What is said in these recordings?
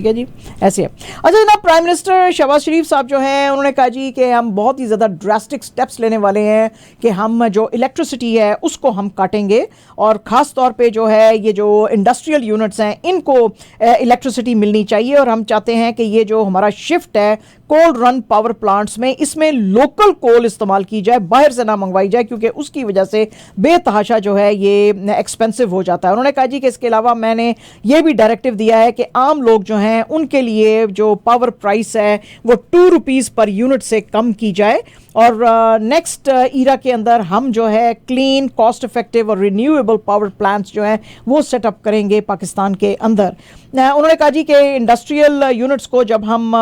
ठीक है जी, ऐसे है। अच्छा जनाब, प्राइम मिनिस्टर शहबाज शरीफ साहब जो हैं उन्होंने कहा जी कि हम बहुत ही ज़्यादा ड्रास्टिक स्टेप्स लेने वाले हैं कि हम जो इलेक्ट्रिसिटी है उसको हम काटेंगे और ख़ास तौर पे जो है ये जो इंडस्ट्रियल यूनिट्स हैं इनको इलेक्ट्रिसिटी मिलनी चाहिए और हम चाहते हैं कि ये जो हमारा शिफ्ट है कोल रन पावर प्लांट्स में, इसमें लोकल कोल इस्तेमाल की जाए, बाहर से ना मंगवाई जाए, क्योंकि उसकी वजह से बेतहाशा जो है ये एक्सपेंसिव हो जाता है। उन्होंने कहा जी कि इसके अलावा मैंने ये भी डायरेक्टिव दिया है कि आम लोग जो हैं उनके लिए जो पावर प्राइस है वो ₹2 पर यूनिट से कम की जाए और नेक्स्ट ईरा के अंदर हम जो है क्लीन, कॉस्ट इफेक्टिव और रिन्यूएबल पावर प्लांट्स जो हैं वो सेटअप करेंगे पाकिस्तान के अंदर। उन्होंने कहा जी कि इंडस्ट्रियल यूनिट्स को जब हम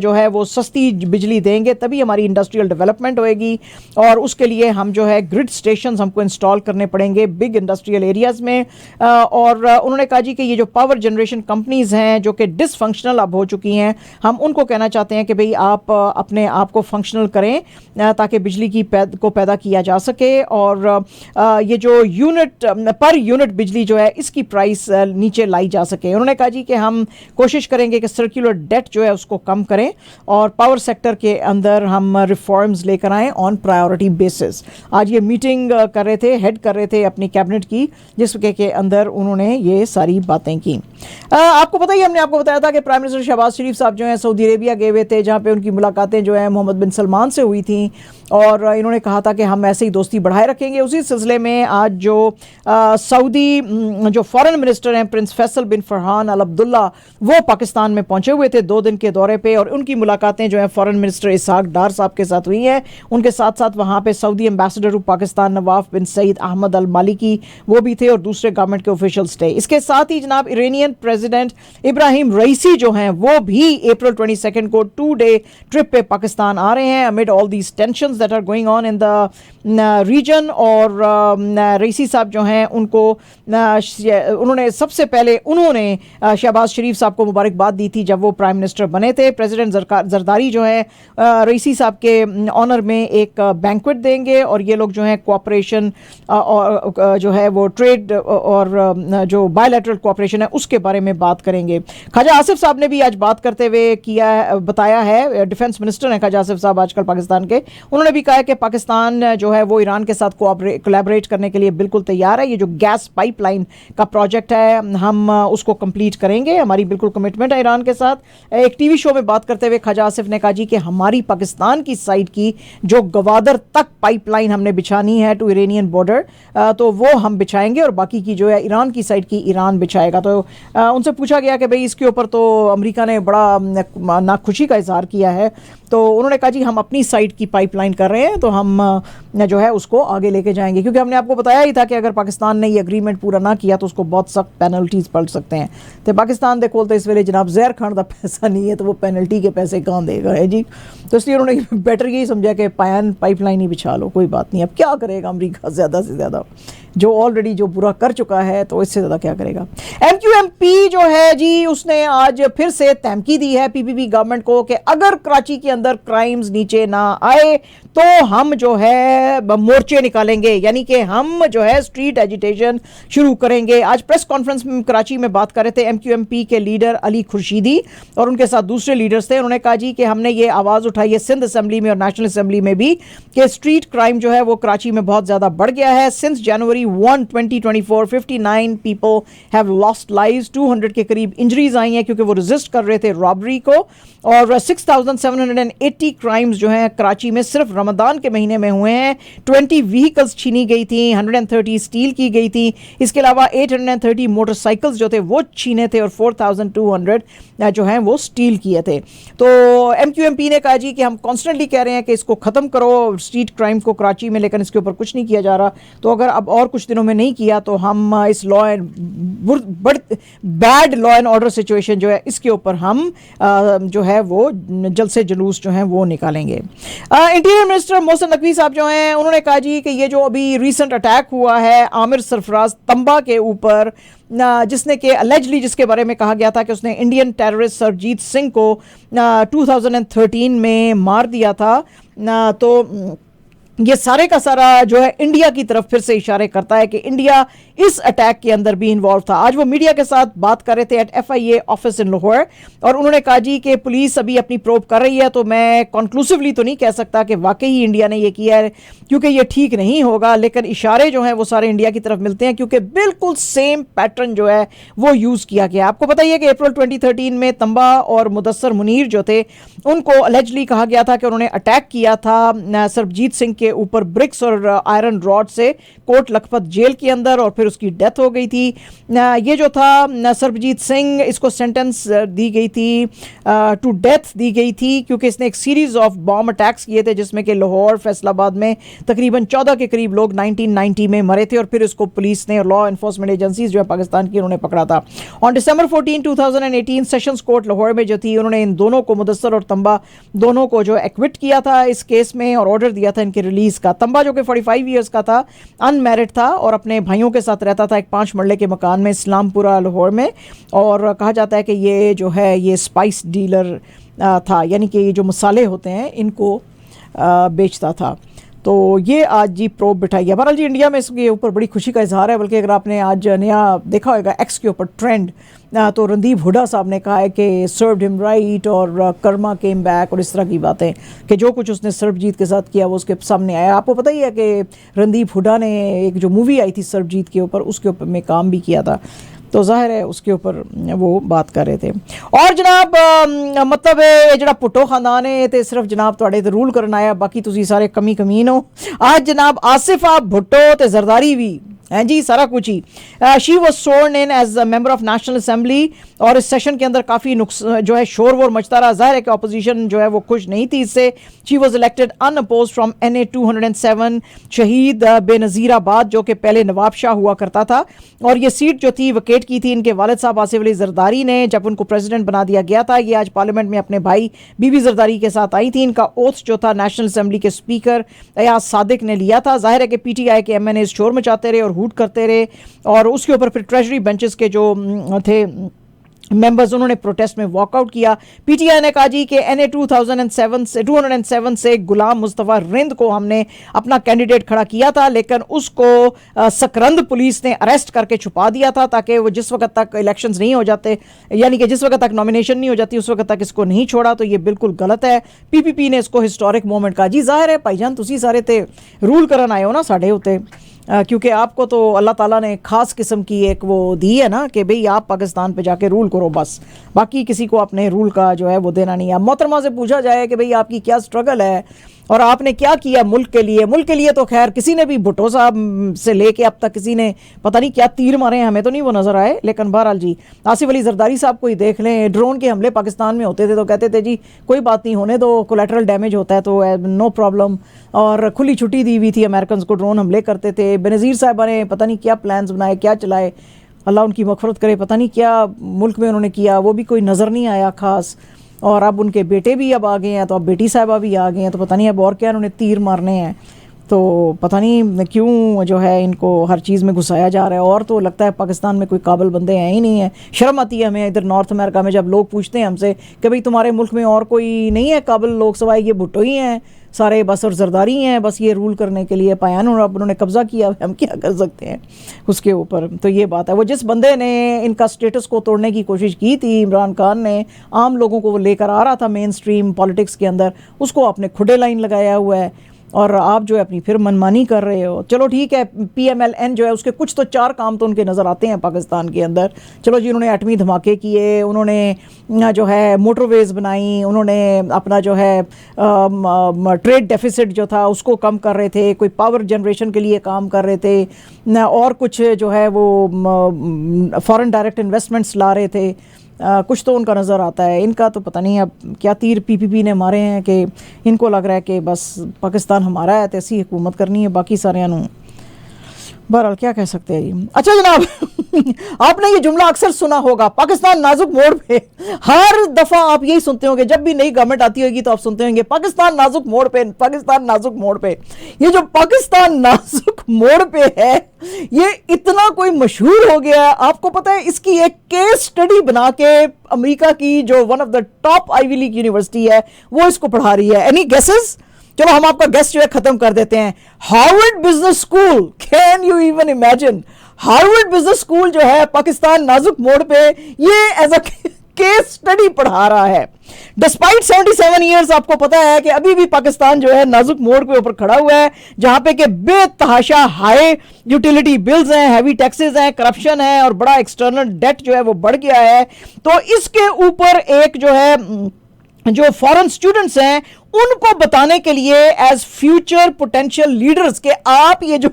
जो है वो सस्ती बिजली देंगे तभी हमारी इंडस्ट्रियल डेवलपमेंट होएगी और उसके लिए हम जो है ग्रिड स्टेशंस हमको इंस्टॉल करने पड़ेंगे बिग इंडस्ट्रियल एरियाज़ में। और उन्होंने कहा जी कि ये जो पावर जनरेशन कंपनीज़ हैं जो कि डिसफंक्शनल अब हो चुकी हैं, हम उनको कहना चाहते हैं कि भाई आप अपने आप को फंक्शनल करें ताकि बिजली की को पैदा किया जा सके और ये जो यूनिट पर यूनिट बिजली जो है इसकी प्राइस नीचे लाई जा सके। उन्होंने कहा जी कि हम कोशिश करेंगे कि सर्कुलर डेट जो है उसको कम करें और पावर सेक्टर के अंदर हम रिफॉर्म्स लेकर आएँ ऑन प्रायोरिटी बेसिस। आज ये मीटिंग कर रहे थे, हेड कर रहे थे अपनी कैबिनेट की, जिसके अंदर उन्होंने ये सारी बातें की। आपको पता ही, हमने आपको बताया था कि प्राइम मिनिस्टर शहबाज शरीफ साहब जो हैं सऊदी अरेबिया गए हुए थे, जहाँ पे उनकी मुलाकातें जो हैं मोहम्मद बिन सलमान से हुई थी और इन्होंने कहा था कि हम ऐसे ही दोस्ती बढ़ाए रखेंगे। उसी सिलसिले में आज जो सऊदी जो फॉरेन मिनिस्टर हैं प्रिंस फैसल बिन फरहान अल अब्दुल्ला, वो पाकिस्तान में पहुंचे हुए थे 2 दिन के दौरे पे और उनकी मुलाकातें जो हैं फॉरेन मिनिस्टर इसहाक डार साहब के साथ हुई हैं। उनके साथ साथ वहाँ पे Saudi ambassador of Pakistan Nawaf bin Saeed Ahmed Al Maliki वो भी थे और दूसरे गवर्नमेंट के ऑफिशियल्स थे। इसके साथ ही जनाब इरानियन प्रेसिडेंट इब्राहिम रईसी जो हैं वो भी अप्रैल 22 को 2 डे ट्रिप पे पाकिस्तान आ रहे हैं amid all these tensions that are going on in the region. और रईसी साहब जो हैं उनको उन्होंने सबसे पहले शहबाज शरीफ साहब को मुबारकबाद दी थी जब वो प्राइम मिनिस्टर बने थे। प्रेसिडेंट जरदारी जो है रईसी साहब के ऑनर में एक बैंक्वेट देंगे और ये लोग जो हैं कोऑपरेशन और जो है वो ट्रेड और जो बायलैटरल कोऑपरेशन है उसके बारे में बात करेंगे। ख्वाजा आसिफ साहब ने भी आज बात करते हुए बताया है, डिफेंस मिनिस्टर हैं ख्वाजा आसिफ साहब आजकल पाकिस्तान के, उन्होंने भी कहा है कि पाकिस्तान जो है वो ईरान के साथ कोलैबोरेट करने के लिए बिल्कुल तैयार है। ये जो गैस पाइपलाइन का प्रोजेक्ट है हम उसको कंप्लीट करेंगे, हमारी बिल्कुल कमिटमेंट है ईरान के साथ। एक टीवी शो में बात करते हुए ख्वाजा आसिफ ने कहा जी कि हमारी पाकिस्तान की साइड की जो गवादर तक पाइपलाइन हमने बिछानी है टू इरानियन बॉर्डर तो वो हम बिछाएंगे और बाकी की जो है ईरान की साइड की ईरान बिछाएगा। तो उनसे पूछा गया कि भाई इसके ऊपर तो अमेरिका ने बड़ा नाखुशी का इजहार किया है, तो उन्होंने कहा जी हम अपनी साइड की पाइपलाइन कर रहे हैं तो हम जो है उसको आगे लेके जाएंगे, क्योंकि हमने आपको बताया ही था कि अगर पाकिस्तान ने ये एग्रीमेंट पूरा ना किया तो उसको बहुत सख्त पेनल्टीज पड़ सकते हैं। तो पाकिस्तान दे कोल तो इस वेले जनाब जहर खान का पैसा नहीं है तो वो पेनल्टी के पैसे कहाँ देगा है जी। तो इसलिए उन्होंने बेटर यही समझा कि पाइपलाइन ही बिछा लो, कोई बात नहीं। अब क्या करेगा अमेरिका, ज़्यादा से ज़्यादा जो ऑलरेडी जो बुरा कर चुका है तो इससे ज़्यादा क्या करेगा। MQMP जो है जी उसने आज फिर से धमकी दी है PPP गवर्नमेंट को कि अगर कराची के अंदर क्राइम्स नीचे ना आए तो हम जो है मोर्चे निकालेंगे, यानी कि हम जो है स्ट्रीट एजिटेशन शुरू करेंगे। आज प्रेस कॉन्फ्रेंस में कराची में बात कर रहे थे MQMP के लीडर अली खुर्शीदी और उनके साथ दूसरे लीडर्स थे। उन्होंने कहा जी कि हमने ये आवाज़ उठाई है सिंध असेंबली में और नेशनल असेंबली में भी कि स्ट्रीट क्राइम जो है वो कराची में बहुत ज़्यादा बढ़ गया है। Since January 1, 2024 59 people have lost lives, 200 के करीब इंजरीज आई हैं क्योंकि वो रेजिस्ट कर रहे थे रॉबरी को और 6780 क्राइम्स जो हैं कराची में सिर्फ रमदान के महीने में हुए हैं। 20 व्हीकल्स छीनी गई थी, 130 स्टील की गई थी, इसके अलावा 830 मोटरसाइकिल्स जो थे वो छीने थे और 4200 जो हैं वो स्टील किए थे। तो MQMP ने कहा जी कि हम कॉन्स्टेंटली कह रहे हैं कि इसको ख़त्म करो स्ट्रीट क्राइम को कराची में, लेकिन इसके ऊपर कुछ नहीं किया जा रहा। तो अगर अब और कुछ दिनों में नहीं किया तो हम इस bad law and order situation जो है इसके ऊपर हम जो है वो जल्द से जुलूस जो है वो निकालेंगे। इंटीरियर मिनिस्टर मोहसिन नकवी साहब जो हैं उन्होंने कहा जी कि ये जो अभी रिसेंट अटैक हुआ है आमिर सरफराज तंबा के ऊपर, जिसने कि अलेजली जिसके बारे में कहा गया था कि उसने इंडियन टेररिस्ट सरजीत सिंह को 2013 में मार दिया था, तो ये सारे का सारा जो है इंडिया की तरफ फिर से इशारे करता है कि इंडिया इस अटैक के अंदर भी इन्वॉल्व था। आज वो मीडिया के साथ बात कर रहे थे at FIA office in Lahore, और उन्होंने कहा जी कि पुलिस अभी अपनी प्रोब कर रही है, तो मैं कंक्लूसिवली तो नहीं कह सकता कि वाकई ही इंडिया ने ये किया है, क्योंकि ये ठीक नहीं होगा, लेकिन इशारे जो हैं वो सारे इंडिया की तरफ मिलते हैं, क्योंकि बिल्कुल सेम पैटर्न जो है वो यूज़ किया गया। आपको पता ही है कि अप्रैल 2013 में तंबा और मुदस्सर मुनीर जो थे उनको अलेजली कहा गया था कि उन्होंने अटैक किया था सरबजीत सिंह के ऊपर ब्रिक्स और आयरन रॉड से कोट लखपत जेल के अंदर, और फिर उसकी डेथ हो गई थी। ये जो था सरबजीत सिंह, इसको सेंटेंस दी गई थी, टू डेथ दी गई थी, क्योंकि इसने एक सीरीज ऑफ बॉम्ब अटैक्स किए थे जिसमें कि लाहौर फैसलाबाद में तकरीबन 14 के करीब लोग 1990 में मरे थे, और फिर इसको पुलिस ने और लॉ एनफोर्समेंट एजेंसीज जो है पाकिस्तान की उन्होंने पकड़ा था। On December 14, 2018 sessions court Lahore में जो थी, उन्होंने इन दोनों को, मुदस्सर और तंबा दोनों को जो एक्विट किया था इस केस में, और ऑर्डर दिया था इनके रिलीज का। तंबा जो कि 45 ईयर्स का था, अनमैरिड था और अपने भाइयों के साथ रहता था एक 5 मरले के मकान में इस्लामपुरा लाहौर में, और कहा जाता है कि ये जो है ये स्पाइस डीलर था, यानी कि ये जो मसाले होते हैं इनको बेचता था। तो ये आज जी प्रोब बिठाई है। बहरहाल जी इंडिया में इसके ऊपर बड़ी खुशी का इजहार है, बल्कि अगर आपने आज नया देखा होगा एक्स के ऊपर ट्रेंड, तो रणदीप हुड्डा साहब ने कहा है कि सर्व्ड हिम राइट और कर्मा केम बैक और इस तरह की बातें, कि जो कुछ उसने सरबजीत के साथ किया वो उसके सामने आया। आपको पता ही है कि रणदीप हुड्डा ने एक जो मूवी आई थी सरबजीत के ऊपर, उसके ऊपर में काम भी किया था, तो जाहिर है उसके ऊपर वो बात कर रहे थे। और जनाब मतलब जरा भुट्टो खानदान है तो सिर्फ जनाब थोड़े तो रूल करना आया, बाकी तुसी सारे कमी कमीन हो। आज जनाब आसिफा भुट्टो ते जरदारी भी हैं जी, सारा कुछ ही। She was sworn in as a member of national assembly, और इस सेशन के अंदर काफ़ी जो है शोर वोर मचता रहा। जाहिर है कि अपोजिशन जो है वो खुश नहीं थी इससे। She was elected unopposed from NA 207 शहीद बेनज़ीराबाद, जो कि पहले नवाब शाह हुआ करता था, और ये सीट जो थी वकेट की थी इनके वालिद साहब आसिफ अली जरदारी ने जब उनको प्रेसिडेंट बना दिया गया था। ये आज पार्लियामेंट में अपने भाई बीबी जरदारी के साथ आई थी। इनका ओथ जो था नेशनल असेंबली के स्पीकर अयाज सादिक ने लिया था। जाहिर है कि PTI के MNA शोर मचाते रहे और हूट करते रहे, और उसके ऊपर फिर ट्रेजरी बेंचेस के जो थे मेंबर्स उन्होंने प्रोटेस्ट में वॉकआउट किया। PTI ने कहा जी कि NA 207 से गुलाम मुस्तफ़ा रिंद को हमने अपना कैंडिडेट खड़ा किया था, लेकिन उसको सकरंद पुलिस ने अरेस्ट करके छुपा दिया था, ताकि वो जिस वक्त तक इलेक्शंस नहीं हो जाते, यानी कि जिस वक्त तक नॉमिनेशन नहीं हो जाती उस वक्त तक इसको नहीं छोड़ा। तो ये बिल्कुल गलत है। PPP ने इसको हिस्टोरिक मोमेंट कहा। जी जाहिर है भाईजान तुसी सारे ते रूल करन आए हो ना साढ़े उत्ते, क्योंकि आपको तो अल्लाह ताला ने ख़ास किस्म की एक वो दी है ना कि भाई आप पाकिस्तान पे जाके रूल करो बस, बाकी किसी को अपने रूल का जो है वो देना नहीं है। मोहतरमा से पूछा जाए कि भाई आपकी क्या स्ट्रगल है और आपने क्या किया मुल्क के लिए। मुल्क के लिए तो खैर किसी ने भी भुट्टो साहब से लेके अब तक किसी ने पता नहीं क्या तीर मारे हैं, हमें तो नहीं वो नज़र आए। लेकिन बहरहाल जी आसिफ अली जरदारी साहब को ही देख लें, ड्रोन के हमले पाकिस्तान में होते थे तो कहते थे जी कोई बात नहीं होने दो, कोलेटरल डैमेज होता है तो नो प्रॉब्लम, और खुली छुट्टी दी हुई थी अमेरिकन को, ड्रोन हमले करते थे। बेनज़ीर साहब ने पता नहीं क्या प्लान्स बनाए, क्या चलाए, अल्लाह उनकी मग़फ़िरत करे, पता नहीं क्या मुल्क में उन्होंने किया, वो भी कोई नज़र नहीं आया ख़ास। और अब उनके बेटे भी अब आ गए हैं, तो अब बेटी साहबा भी आ गए हैं, तो पता नहीं अब और क्या उन्होंने तीर मारने हैं, तो पता नहीं क्यों जो है इनको हर चीज़ में घुसाया जा रहा है। और तो लगता है पाकिस्तान में कोई काबिल बंदे हैं ही नहीं है। शर्म आती है हमें इधर नॉर्थ अमेरिका में जब लोग पूछते हैं हमसे कि भाई तुम्हारे मुल्क में और कोई नहीं है काबिल लोग, सवाए ये भुट्टो ही हैं सारे बस, और जरदारी हैं बस ये रूल करने के लिए पायान, और अब उन्होंने कब्ज़ा किया, हम क्या कर सकते हैं उसके ऊपर। तो ये बात है। वो जिस बंदे ने इनका स्टेटस को तोड़ने की कोशिश की थी, इमरान खान ने, आम लोगों को वो लेकर आ रहा था मेन स्ट्रीम पॉलिटिक्स के अंदर, उसको आपने खुदे लाइन लगाया हुआ है और आप जो है अपनी फिर मनमानी कर रहे हो। चलो ठीक है, PMLN जो है उसके कुछ तो 4 काम तो उनके नज़र आते हैं पाकिस्तान के अंदर। चलो जी उन्होंने एटमी धमाके किए, उन्होंने जो है मोटरवेज़ बनाई, उन्होंने अपना जो है ट्रेड डेफिसिट जो था उसको कम कर रहे थे, कोई पावर जनरेशन के लिए काम कर रहे थे, और कुछ जो है वो फॉरेन डायरेक्ट इन्वेस्टमेंट्स ला रहे थे। कुछ तो उनका नज़र आता है। इनका तो पता नहीं अब क्या तीर PPP ने मारे हैं कि इनको लग रहा है कि बस पाकिस्तान हमारा है तो ऐसी हुकूमत करनी है, बाकी सारे बहरहाल क्या कह सकते हैं जी। अच्छा जनाब आपने ये जुमला अक्सर सुना होगा, पाकिस्तान नाजुक मोड़ पे। हर दफ़ा आप यही सुनते होंगे, जब भी नई गवर्नमेंट आती होगी तो आप सुनते होंगे पाकिस्तान नाजुक मोड़ पे, पाकिस्तान नाजुक मोड़ पे। ये जो पाकिस्तान नाजुक मोड़ पे है ये इतना कोई मशहूर हो गया है, आपको पता है इसकी एक केस स्टडी बना के अमेरिका की जो one of the top Ivy League university है वो इसको पढ़ा रही है। एनी गेसेस चलो हम आपका गेस्ट जो है खत्म कर देते हैं। Harvard business school, can you even imagine, Harvard business school जो है पाकिस्तान नाजुक मोड़ पे ये एज अ केस स्टडी पढ़ा रहा है। डिस्पाइट 77 ईयर्स, आपको पता है कि अभी भी पाकिस्तान जो है नाजुक मोड़ के ऊपर खड़ा हुआ है, जहां पे कि बेतहाशा हाई यूटिलिटी बिल्स हैं, हैवी टैक्सेस हैं, करप्शन है और बड़ा एक्सटर्नल डेट जो है वो बढ़ गया है। तो इसके ऊपर एक जो है जो फॉरेन स्टूडेंट्स हैं उनको बताने के लिए एज फ्यूचर पोटेंशियल लीडर्स के आप ये जो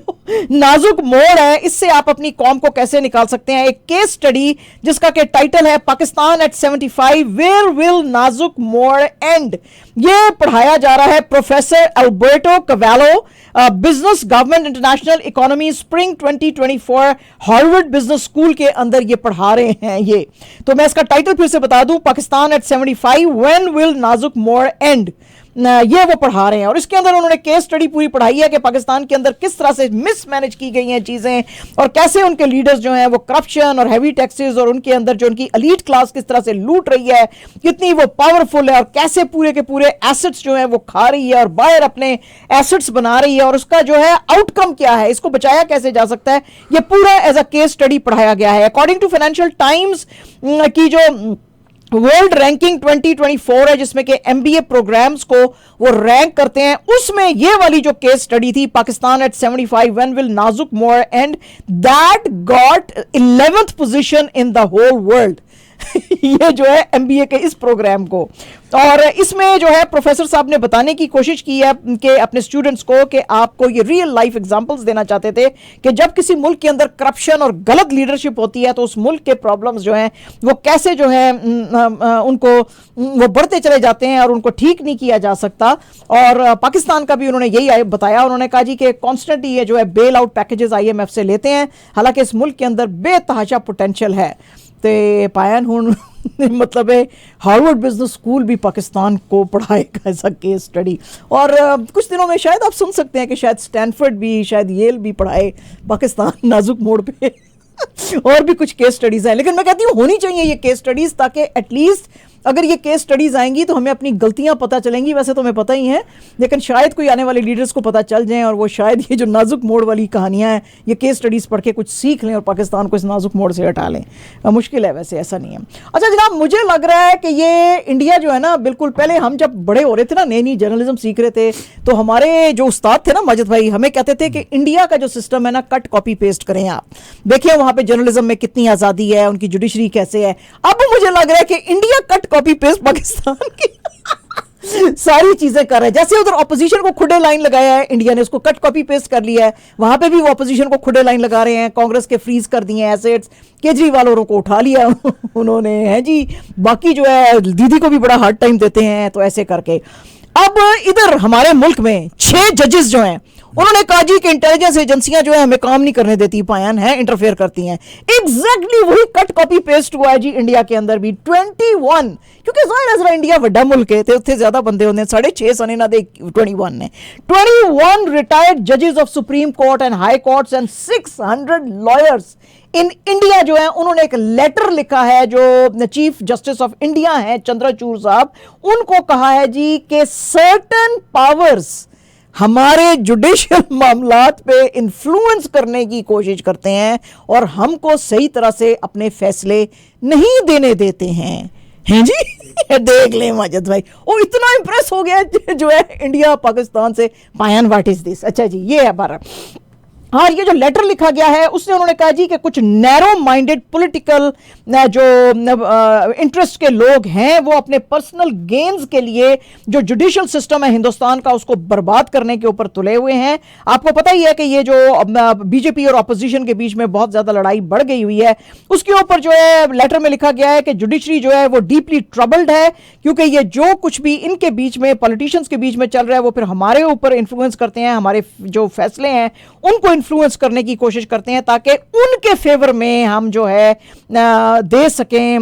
नाजुक मोड़ है इससे आप अपनी कौम को कैसे निकाल सकते हैं, एक केस स्टडी जिसका के टाइटल है पाकिस्तान एट 75 वेयर विल नाजुक मोड़ एंड। ये पढ़ाया जा रहा है professor Alberto Cavallo, business government international economy spring 2024 Harvard business school के अंदर ये पढ़ा रहे हैं। ये तो मैं इसका टाइटल फिर से बता दूं, पाकिस्तान एट 75 व्हेन विल नाजुक मोड़ एंड, ये वो पढ़ा रहे हैं। और इसके अंदर उन्होंने केस स्टडी पूरी पढ़ाई है कि पाकिस्तान के अंदर किस तरह से मिसमैनेज की गई हैं चीजें और कैसे उनके लीडर्स जो हैं वो करप्शन और हैवी टैक्सेस और उनके अंदर जो उनकी एलीट क्लास किस तरह से लूट रही है, कितनी वो पावरफुल है और कैसे पूरे के पूरे एसेट्स जो हैं वो खा रही है और बाहर अपने एसेट्स बना रही है और उसका जो है आउटकम क्या है, इसको बचाया कैसे जा सकता है, ये पूरा एज अ केस स्टडी पढ़ाया गया है। अकॉर्डिंग टू फाइनेंशियल टाइम्स की जो वर्ल्ड रैंकिंग 2024 है जिसमें कि एमबीए प्रोग्राम्स को वो रैंक करते हैं, उसमें ये वाली जो केस स्टडी थी पाकिस्तान एट 75 व्हेन विल नाजुक मोड़ end, that got 11th position in the whole world. ये जो है एमबीए के इस प्रोग्राम को, और इसमें जो है प्रोफेसर साहब ने बताने की कोशिश की है कि अपने स्टूडेंट्स को कि आपको ये रियल लाइफ एग्जांपल्स देना चाहते थे कि जब किसी मुल्क के अंदर करप्शन और गलत लीडरशिप होती है तो उस मुल्क के प्रॉब्लम्स जो हैं वो कैसे जो है उनको वो बढ़ते चले जाते हैं और उनको ठीक नहीं किया जा सकता। और पाकिस्तान का भी उन्होंने यही बताया, उन्होंने कहा जी कि कॉन्स्टेंटली ये जो है बेल आउट पैकेजेस IMF से लेते हैं, हालांकि इस मुल्क के अंदर बेतहाशा पोटेंशियल है। ते पायन हुन मतलब है हार्वर्ड बिजनेस स्कूल भी पाकिस्तान को पढ़ाएगा ऐसा केस स्टडी, और कुछ दिनों में शायद आप सुन सकते हैं कि शायद स्टैनफोर्ड भी, शायद येल भी पढ़ाए पाकिस्तान नाजुक मोड़ पे और भी कुछ केस स्टडीज हैं। लेकिन मैं कहती हूँ होनी चाहिए ये केस स्टडीज, ताकि एटलीस्ट अगर ये केस स्टडीज आएंगी तो हमें अपनी गलतियां पता चलेंगी। वैसे तो हमें पता ही है, लेकिन शायद कोई आने वाले लीडर्स को पता चल जाए और वो शायद ये जो नाजुक मोड़ वाली कहानियां हैं ये केस स्टडीज पढ़ के कुछ सीख लें और पाकिस्तान को इस नाजुक मोड़ से हटा लें। मुश्किल है, वैसे ऐसा नहीं है। अच्छा जनाब, मुझे लग रहा है कि ये इंडिया जो है ना, बिल्कुल पहले हम जब बड़े हो रहे थे ना, नई नई जर्नलिज्म सीख रहे थे, तो हमारे जो उस्ताद थे ना माजिद भाई, हमें कहते थे कि इंडिया का जो सिस्टम है ना, कट कॉपी पेस्ट करें आप, देखिए वहां पे जर्नलिज्म में कितनी आज़ादी है, उनकी जुडिशरी कैसे है। अब मुझे लग रहा है कि India cut copy paste Pakistan की सारी चीजें कर रहे हैं। जैसे उधर ऑपोजिशन को खुदे लाइन लगाया है इंडिया ने, उसको कट कॉपी पेस्ट कर लिया है, वहां पे भी वो ऑपोजिशन को खुदे लाइन लगा रहे हैं। कांग्रेस के फ्रीज कर दिए एसेट्स, केजरीवाल औरों को उठा लिया उन्होंने, है जी, बाकी जो है दीदी को भी बड़ा हार्ड टाइम देते हैं। तो ऐसे करके अब इधर हमारे मुल्क में 6 जजेस जो हैं उन्होंने कहा जी कि इंटेलिजेंस एजेंसियां जो है हमें काम नहीं करने देती, पायन है, इंटरफेयर करती हैं। एग्जैक्टली वही कट कॉपी पेस्ट हुआ है जी इंडिया के अंदर भी। 21, क्योंकि जाहिर है जरा इंडिया वड्डा मुल्क है, उत्थे ज्यादा बंदे होंगे, 6.5 सने ना दे 21 ने। 21 रिटायर्ड जजेस of supreme court and high courts and 600 lawyers in India जो है, उन्होंने एक लेटर लिखा है जो चीफ जस्टिस ऑफ इंडिया है चंद्रचूड़ साहब, उनको कहा है जी कि सर्टन पावर्स हमारे जुडिशियल मामलात पे इन्फ्लुएंस करने की कोशिश करते हैं और हमको सही तरह से अपने फैसले नहीं देने देते हैं जी। देख लें माजिद भाई, वो इतना इंप्रेस हो गया जो है इंडिया पाकिस्तान से। पायन व्हाट इज दिस। अच्छा जी, ये है बारह। हाँ, ये जो लेटर लिखा गया है उसने उन्होंने कहा जी कि कुछ नैरो माइंडेड पॉलिटिकल जो इंटरेस्ट के लोग हैं वो अपने पर्सनल गेन्स के लिए जो जुडिशियल सिस्टम है हिंदुस्तान का उसको बर्बाद करने के ऊपर तुले हुए हैं। आपको पता ही है कि ये जो बीजेपी और ऑपोजिशन के बीच में बहुत ज्यादा लड़ाई बढ़ गई हुई है, उसके ऊपर जो है लेटर में लिखा गया है कि जुडिशरी जो है वो डीपली ट्रबल्ड है, क्योंकि ये जो कुछ भी इनके बीच में पॉलिटिशियंस के बीच में चल रहा है वो फिर हमारे ऊपर इन्फ्लुएंस करते हैं, हमारे जो फैसले हैं उनको इन्फ्लुएंस करने की कोशिश करते हैं ताकि उनके फेवर में हम जो है दे सकें,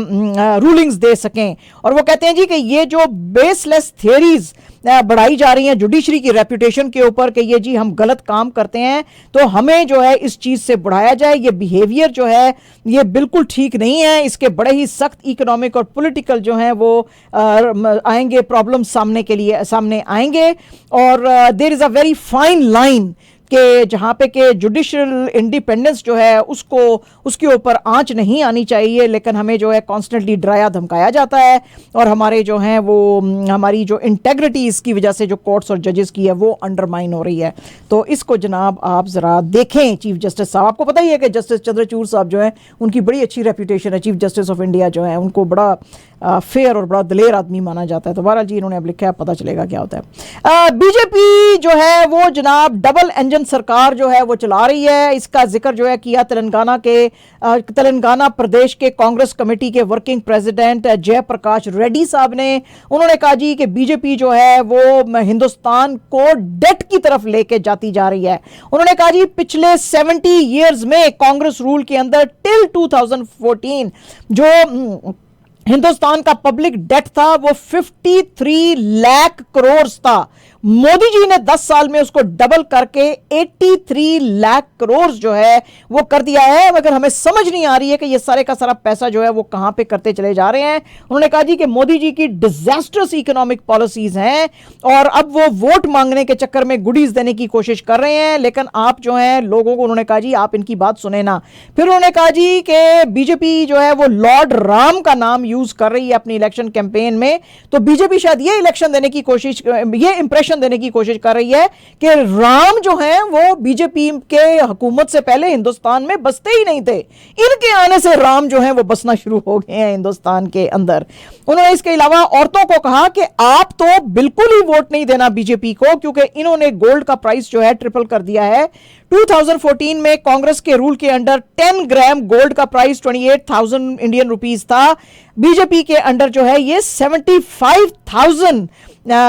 रूलिंग्स दे सकें। और वो कहते हैं जी कि ये जो बेसलेस थियरीज बढ़ाई जा रही हैं जुडिशरी की रेपुटेशन के ऊपर कि ये जी हम गलत काम करते हैं, तो हमें जो है इस चीज से बढ़ाया जाए। ये बिहेवियर जो है ये बिल्कुल ठीक नहीं है, इसके बड़े ही सख्त इकोनॉमिक और पॉलिटिकल जो है वो आएंगे प्रॉब्लम सामने आएंगे। और there is a very fine line कि जहाँ पे कि जुडिशियल इंडिपेंडेंस जो है उसके ऊपर आंच नहीं आनी चाहिए, लेकिन हमें जो है कॉन्स्टेंटली डराया धमकाया जाता है और हमारे जो हैं वो हमारी जो इंटेग्रिटी इसकी वजह से जो कोर्ट्स और जजेस की है वो अंडरमाइन हो रही है। तो इसको जनाब आप ज़रा देखें। चीफ जस्टिस साहब, आपको पता ही है कि जस्टिस चंद्रचूड़ साहब जो हैं उनकी बड़ी अच्छी रेपुटेशन है, चीफ जस्टिस ऑफ इंडिया जो है उनको बड़ा फेयर और बड़ा दलेर आदमी माना जाता है। तो बहरहाल जी इन्होंने अब लिखा है, पता चलेगा क्या होता है। बीजेपी जो है वो जनाब डबल इंजन सरकार जो है वो चला रही है। इसका जिक्र जो है किया तेलंगाना प्रदेश के कांग्रेस कमेटी के वर्किंग प्रेसिडेंट जयप्रकाश रेड्डी साहब ने। उन्होंने कहा जी कि बीजेपी जो है वो हिंदुस्तान को डेट की तरफ लेके जाती जा रही है। उन्होंने कहा जी पिछले 70 ईयर्स में कांग्रेस रूल के अंदर टिल 2014 जो हिंदुस्तान का पब्लिक डेट था वो 53 लाख करोड़ था। मोदी जी ने 10 साल में उसको डबल करके 83 लाख करोड़ जो है वो कर दिया है, मगर हमें समझ नहीं आ रही है कि ये सारे का सारा पैसा जो है वो कहां पे करते चले जा रहे हैं। उन्होंने कहा जी कि मोदी जी की डिजास्टर्स इकोनॉमिक पॉलिसीज हैं और अब वो वोट मांगने के चक्कर में गुडीज देने की कोशिश कर रहे हैं, लेकिन आप जो है लोगों को, उन्होंने कहा जी आप इनकी बात सुने ना। फिर उन्होंने कहा जी कि बीजेपी जो है वो लॉर्ड राम का नाम यूज कर रही है अपनी इलेक्शन कैंपेन में, तो बीजेपी शायद ये इलेक्शन देने की कोशिश, ये इंप्रेशन देने की कोशिश कर रही है कि राम जो हैं वो बीजेपी के हुकूमत से पहले हिंदुस्तान में बसते ही नहीं थे, इनके आने से राम जो हैं वो बसना शुरू हो गए हैं हिंदुस्तान के अंदर। उन्होंने इसके अलावा औरतों को कहा कि आप तो बिल्कुल ही वोट नहीं देना बीजेपी को, क्योंकि इन्होंने गोल्ड का प्राइस जो है ट्रिपल कर दिया है। 2014 में कांग्रेस के रूल के अंडर 10 ग्राम गोल्ड का प्राइस 28,000 इंडियन रुपीस था। बीजेपी के अंडर जो है ये 75,000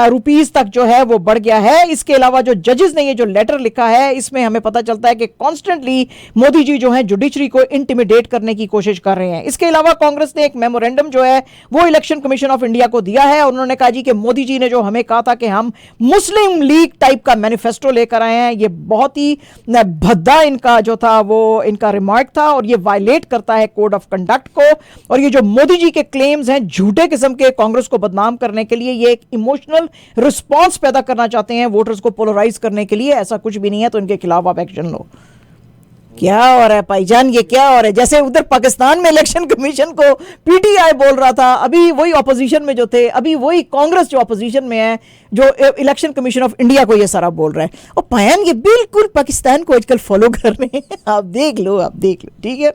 रुपीस तक जो है वो बढ़ गया है। इसके अलावा जो जजेस ने ये जो लेटर लिखा है इसमें हमें पता चलता है कि कॉन्स्टेंटली मोदी जी जो है जुडिशरी को इंटिमिडेट करने की कोशिश कर रहे हैं। इसके अलावा कांग्रेस ने एक मेमोरेंडम जो है वो इलेक्शन कमीशन ऑफ इंडिया को दिया है और उन्होंने कहा जी कि मोदी जी ने जो हमें कहा था कि हम मुस्लिम लीग टाइप का मैनिफेस्टो लेकर आए हैं, ये बहुत ही भद्दा इनका जो था वो इनका रिमार्क था और ये वायलेट करता है कोड ऑफ कंडक्ट को। और ये जो मोदी जी के क्लेम्स हैं झूठे किस्म के, कांग्रेस को बदनाम करने के लिए, ये एक इमोशनल रिस्पांस पैदा करना चाहते हैं वोटर्स को पोलराइज करने के लिए। ऐसा कुछ भी नहीं है, तो इनके खिलाफ आप एक्शन लो। क्या हो रहा है भाईजान, ये क्या हो रहा है? जैसे उधर पाकिस्तान में इलेक्शन कमीशन को पीटीआई बोल रहा था, अभी वही ऑपोजिशन में जो थे, अभी वही कांग्रेस जो ऑपोजिशन में है जो इलेक्शन कमीशन ऑफ इंडिया को ये सारा बोल रहा है। और पायन ये बिल्कुल पाकिस्तान को आजकल फॉलो कर रहे हैं। आप देख लो, ठीक है।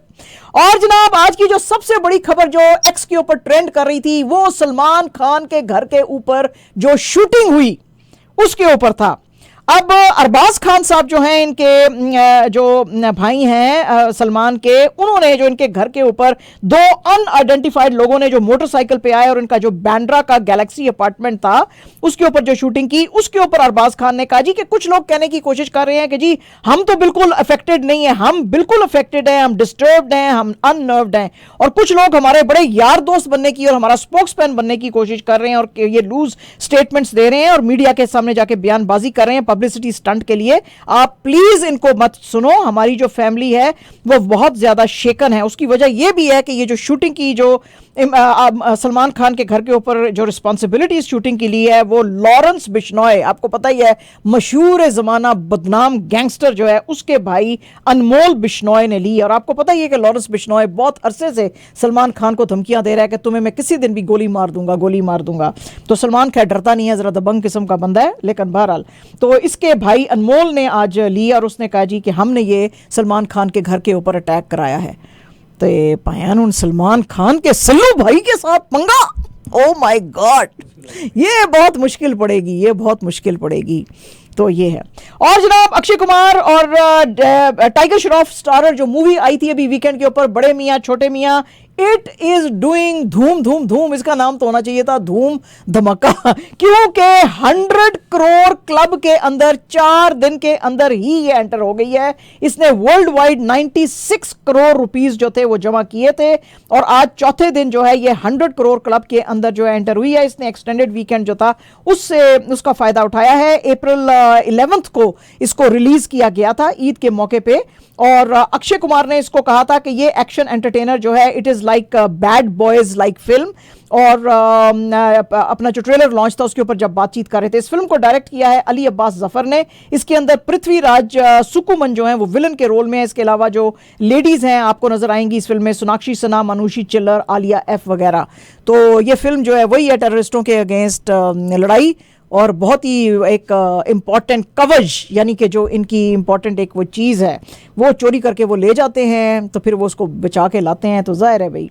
और जनाब आज की जो सबसे बड़ी खबर जो एक्स के ऊपर ट्रेंड कर रही थी वो सलमान खान के घर के ऊपर जो शूटिंग हुई उसके ऊपर था। अब अरबाज खान साहब जो हैं इनके जो भाई हैं सलमान के, उन्होंने जो इनके घर के ऊपर 2 अनआइडेंटिफाइड लोगों ने जो मोटरसाइकिल पे आए और इनका जो बैंड्रा का गैलेक्सी अपार्टमेंट था उसके ऊपर जो शूटिंग की, उसके ऊपर अरबाज खान ने कहा जी कि कुछ लोग कहने की कोशिश कर रहे हैं कि जी हम तो बिल्कुल अफेक्टेड नहीं है, हम बिल्कुल अफेक्टेड हैं, हम डिस्टर्ब्ड हैं, हम अननर्व्ड हैं। और कुछ लोग हमारे बड़े यार दोस्त बनने की और हमारा स्पोक्समैन बनने की कोशिश कर रहे हैं और ये लूज स्टेटमेंट्स दे रहे हैं और मीडिया के सामने जाके बयानबाजी कर रहे हैं पब्लिसिटी स्टंट के लिए। आप प्लीज इनको मत सुनो। हमारी जो फैमिली है वो बहुत ज्यादा शेकन है। उसकी वजह यह भी है कि ये जो शूटिंग की जो सलमान खान के घर के ऊपर जो रिस्पॉन्सिबिलिटी शूटिंग की ली है वो लॉरेंस बिश्नॉय, आपको पता ही है मशहूर जमाना बदनाम गैंगस्टर जो है उसके भाई अनमोल बिश्नॉय ने ली। और आपको पता ही है कि लॉरेंस बिश्नॉय बहुत अरसे से सलमान खान को धमकियां दे रहा है कि तुम्हें मैं किसी दिन भी गोली मार दूंगा। तो सलमान खैर डरता नहीं है, जरा दबंग किस्म का बंदा है, लेकिन बहरहाल तो इसके भाई अनमोल ने आज ली और उसने कहा जी कि हमने ये सलमान खान के घर के ऊपर अटैक कराया है। तो पायन उन सलमान खान के सल्लू भाई के साथ पंगा, ओ माय गॉड, ये बहुत मुश्किल पड़ेगी। तो ये है। और जनाब अक्षय कुमार और टाइगर श्रॉफ स्टारर जो मूवी आई थी अभी वीकेंड के ऊपर, बड़े मियाँ छोटे मियाँ, इट इज डूइंग धूम धूम धूम, इसका नाम तो होना चाहिए था धूम धमाका, क्योंकि 100 करोड़ क्लब के अंदर 4 दिन के अंदर ही ये एंटर हो गई है। इसने वर्ल्ड वाइड 96 करोड़ रुपीस जो थे वो जमा किए थे और आज चौथे दिन जो है ये 100 करोड़ क्लब के अंदर जो है एंटर हुई है। इसने एक्सटेंडेड वीकेंड जो था उसका फायदा उठाया है। अप्रैल 11 को इसको रिलीज किया गया था ईद के मौके पे, और अक्षय कुमार ने इसको कहा था कि ये एक्शन एंटरटेनर जो है it is like bad boys like film. और अपना जो ट्रेलर लॉन्च था उसके ऊपर जब बातचीत कर रहे थे, इस फिल्म को डायरेक्ट किया है अली अब्बास जफर ने। इसके अंदर पृथ्वीराज सुकुमन जो हैं वो विलन के रोल में है। इसके अलावा जो लेडीज हैं आपको नजर आएंगी इस फिल्म में, सोनाक्षी सिन्हा, मनुषी चिल्लर, आलिया एफ वगैरह। तो ये फिल्म जो है वही है टेररिस्टों के अगेंस्ट लड़ाई, और बहुत ही एक इम्पॉर्टेंट कवच, यानी कि जो इनकी इम्पॉर्टेंट एक वो चीज़ है वो चोरी करके वो ले जाते हैं, तो फिर वो उसको बचा के लाते हैं। तो जाहिर है भाई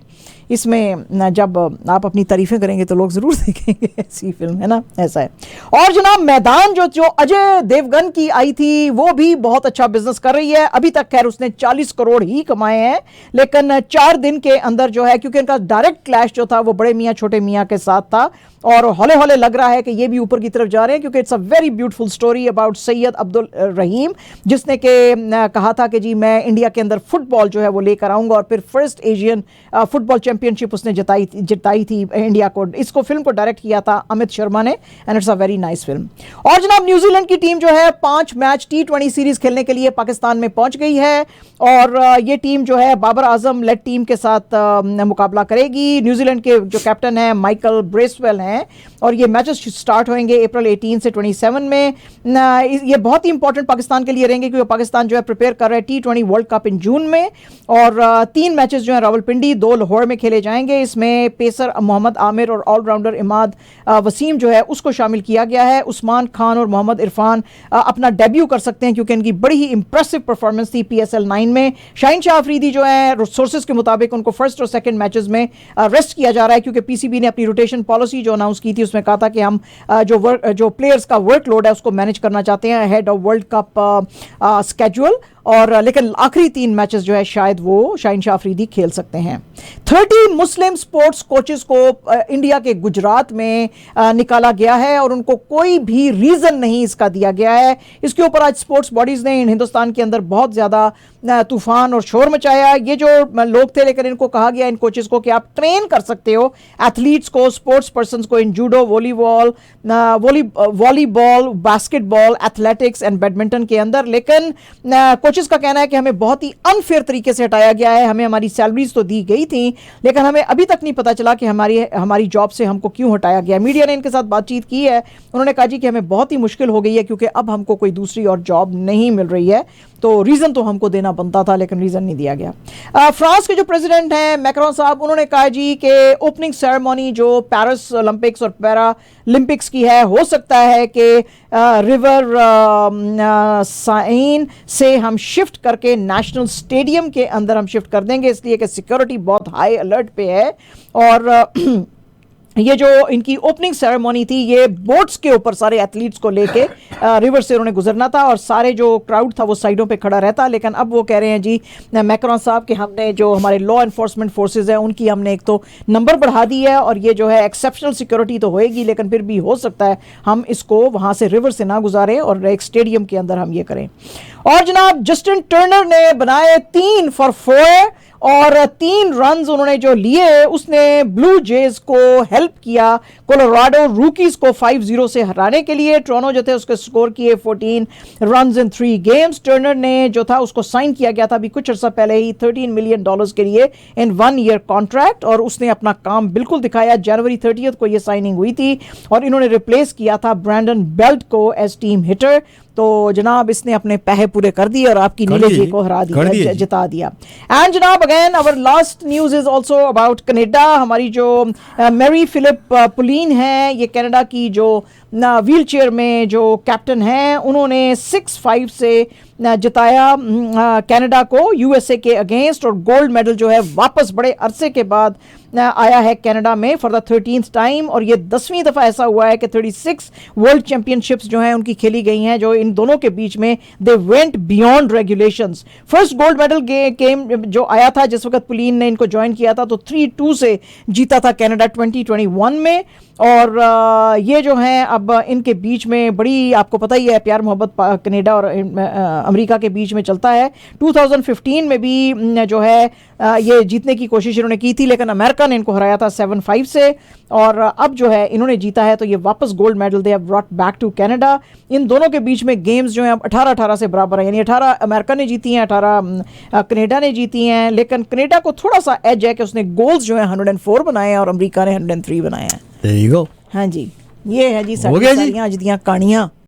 इसमें जब आप अपनी तारीफ़ें करेंगे तो लोग ज़रूर देखेंगे, ऐसी फिल्म है ना, ऐसा है। और जनाब मैदान जो अजय देवगन की आई थी वो भी बहुत अच्छा बिजनेस कर रही है। अभी तक खैर उसने 40 करोड़ ही कमाए हैं, लेकिन 4 दिन के अंदर जो है, क्योंकि इनका डायरेक्ट क्लैश जो था वो बड़े मियाँ छोटे मियाँ के साथ था, और हौले हौले लग रहा है कि ये भी ऊपर की तरफ जा रहे हैं, क्योंकि it's a very beautiful story about Syed Abdul Rahim, जिसने के कहा था कि जी मैं इंडिया के अंदर फुटबॉल जो है वो लेकर आऊंगा, और फिर फर्स्ट एशियन फुटबॉल चैंपियनशिप उसने जिताई थी इंडिया को। इसको फिल्म को डायरेक्ट किया था अमित शर्मा ने, and it's a very nice film. और जनाब न्यूजीलैंड की टीम जो है 5 मैच T20 सीरीज खेलने के लिए पाकिस्तान में पहुंच गई है, और ये टीम जो है बाबर आजम लेड टीम के साथ मुकाबला करेगी। न्यूजीलैंड के जो कैप्टन है माइकल ब्रेसवेल हैं, और ये मैचेस स्टार्ट होंगे अप्रैल 18 से 27 में। ये बहुत ही इंपॉर्टेंट पाकिस्तान के लिए रहेंगे, क्योंकि पाकिस्तान जो है प्रिपेयर कर रहा है T20 वर्ल्ड कप इन जून में, और 3 मैचेस जो है रावलपिंडी 2 लाहौर में खेले जाएंगे। इसमें पेसर मोहम्मद आमिर और ऑलराउंडर इमाद वसीम जो है उसको शामिल किया गया है। उस्मान खान और मोहम्मद इरफान अपना डेब्यू कर सकते हैं, क्योंकि इनकी बड़ी ही इंप्रेसिव परफॉर्मेंस थी PSL 9 में। शाहीन शाह अफरीदी जो है सोर्सेज के मुताबिक उनको फर्स्ट और सेकंड मैचेस में रेस्ट किया जा रहा है, क्योंकि PCB ने अपनी रोटेशन पॉलिसी जो अनाउंस की थी उसमें कहा था कि हम जो प्लेयर्स का वर्कलोड है उसको मैनेज करना चाहते हैं head of world cup schedule. और लेकिन आखिरी 3 मैचेस जो है शायद वो शाहीन शाह अफरीदी खेल सकते हैं। 30 मुस्लिम स्पोर्ट्स कोचेस को इंडिया के गुजरात में निकाला गया है, और उनको कोई भी रीजन नहीं इसका दिया गया है। इसके ऊपर आज स्पोर्ट्स बॉडीज ने हिंदुस्तान के अंदर बहुत ज्यादा तूफान और शोर मचाया। ये जो लोग थे, लेकिन इनको कहा गया इन कोचेस को कि आप ट्रेन कर सकते हो एथलीट्स को, स्पोर्ट्स पर्सन को in judo, volleyball, basketball, athletics and badminton के अंदर, लेकिन कोचेस का कहना है कि हमें बहुत ही अनफेयर तरीके से हटाया गया है। हमें हमारी सैलरीज तो दी गई थी, लेकिन हमें अभी तक नहीं पता चला कि हमारी जॉब से हमको क्यों हटाया गया। मीडिया ने इनके साथ बातचीत की है, उन्होंने कहा जी कि हमें बहुत ही मुश्किल हो गई है, क्योंकि अब हमको कोई दूसरी और जॉब नहीं मिल रही है। तो रीजन तो हमको देना बनता था, लेकिन रीजन नहीं दिया गया। फ्रांस के जो प्रेसिडेंट हैं मैक्रोन साहब, उन्होंने कहा जी कि ओपनिंग सेरेमनी जो पेरिस ओलंपिक्स और पैरालंपिक्स की है, हो सकता है कि रिवर साइन से हम शिफ्ट करके नेशनल स्टेडियम के अंदर हम शिफ्ट कर देंगे, इसलिए कि सिक्योरिटी बहुत हाई अलर्ट पे है। और ये जो इनकी ओपनिंग सेरेमनी थी ये बोट्स के ऊपर सारे एथलीट्स को लेके रिवर से उन्होंने गुजरना था, और सारे जो क्राउड था वो साइडों पे खड़ा रहता। लेकिन अब वो कह रहे हैं जी मैक्रोन साहब कि हमने जो हमारे लॉ एनफोर्समेंट फोर्सेज हैं उनकी हमने एक तो नंबर बढ़ा दी है, और ये जो है एक्सेप्शनल सिक्योरिटी तो होएगी, लेकिन फिर भी हो सकता है हम इसको वहाँ से रिवर से ना गुजारें और एक स्टेडियम के अंदर हम ये करें। और जनाब जस्टिन टर्नर ने बनाए 3 for 4 और 3 रन्स उन्होंने जो लिए उसने ब्लू जेज को हेल्प किया कोलोराडो रूकीज को 5-0 से हराने के लिए। टोरंटो जो थे उसके स्कोर किए 14 रन्स इन 3 गेम्स। टर्नर ने जो था उसको साइन किया गया था अभी कुछ अर्सा पहले ही $13 मिलियन के लिए इन 1 ईयर कॉन्ट्रैक्ट, और उसने अपना काम बिल्कुल दिखाया। जनवरी 30 को ये साइनिंग हुई थी, और इन्होंने रिप्लेस किया था ब्रैंडन बेल्ट को एज टीम हिटर। तो जनाब इसने अपने पैसे पूरे कर दिए और आपकी नीले जी को हरा दिया, जिता दिया। एंड जनाब again our last news is also about Canada. हमारी जो मैरी फिलिप पुलिन है, ये कनाडा की जो व्हील चेयर में जो कैप्टन हैं, उन्होंने 6-5 से जिताया कनाडा को यूएसए के अगेंस्ट, और गोल्ड मेडल जो है वापस बड़े अरसे के बाद आया है कनाडा में फॉर द 13th टाइम। और ये 10वीं दफ़ा ऐसा हुआ है कि 36 वर्ल्ड चैंपियनशिप्स जो हैं उनकी खेली गई हैं, जो इन दोनों के बीच में they went beyond regulations. First gold medal game जो आया था जिस वक्त पुलीन ने इनको ज्वाइन किया था, तो 3-2 से जीता था कनाडा 2021 में। और ये जो हैं अब इनके बीच में बड़ी, आपको पता ही है, प्यार मोहब्बत कनाडा और अमेरिका के बीच में चलता है। 2015 में भी जो है ये जीतने की कोशिश इन्होंने की थी, लेकिन अमेरिका ने इनको हराया था 7-5 से। और अब जो है इन्होंने जीता है, तो ये वापस gold medal they have brought back to Canada. इन दोनों के बीच में गेम्स जो हैं अब 18-18 से बराबर हैं, यानी 18 अमेरिका ने जीती हैं, 18 कनाडा ने जीती हैं। लेकिन कनाडा को थोड़ा सा एज है कि उसने गोल्स जो है 104 बनाए हैं और अमेरिका ने 103 बनाए हैं। There you go. हाँ जी, ये है जी हो गया जी? सारी आज दियाँ कहानियाँ।